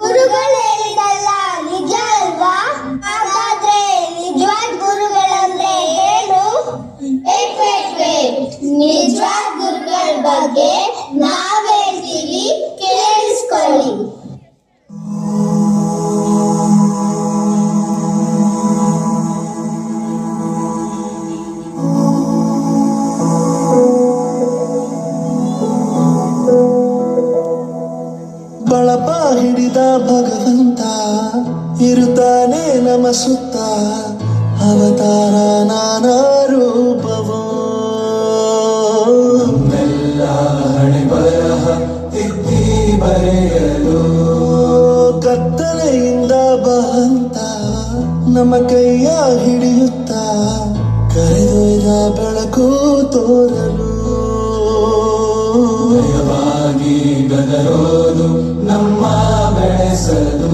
ಗುರುಗಳು ಹೇಳಿದಲ್ಲ ನಿಜ ಅಲ್ವಾ? ಹಾಗಾದ್ರೆ ನಿಜವಾದ ಗುರುಗಳಂದ್ರೆ ಏನು? ನಿಜವಾದ ಗುರುಗಳ ಬಗ್ಗೆ ನಾವ್ ಹೇಳ್ತೀವಿ, ಕೇಳಿಸ್ಕೊಳ್ಳಿ. ಬಳಪ ಹಿಡಿದ ಭಗವಂತ ಇರುತ್ತಾನೆ ನಮ ಸುತ್ತ, ಅವತಾರ ನಾನಾ ರೂಪವೋ. ಎಲ್ಲ ಹಣೆ ಬರಹ ತಿದ್ದಿ ಬರೆಯಲು ಕತ್ತಲೆಯಿಂದ ಬಹಂತ ನಮ್ಮ ಕೈಯ ಹಿಡಿಯುತ್ತ, ಕರೆದೊಯ್ದ ಬೆಳಕು ತೋರಲು. ಭಯವಾಗಿ ಗದರೋದು ನಮ್ಮ ಬೆಳೆಸಲು.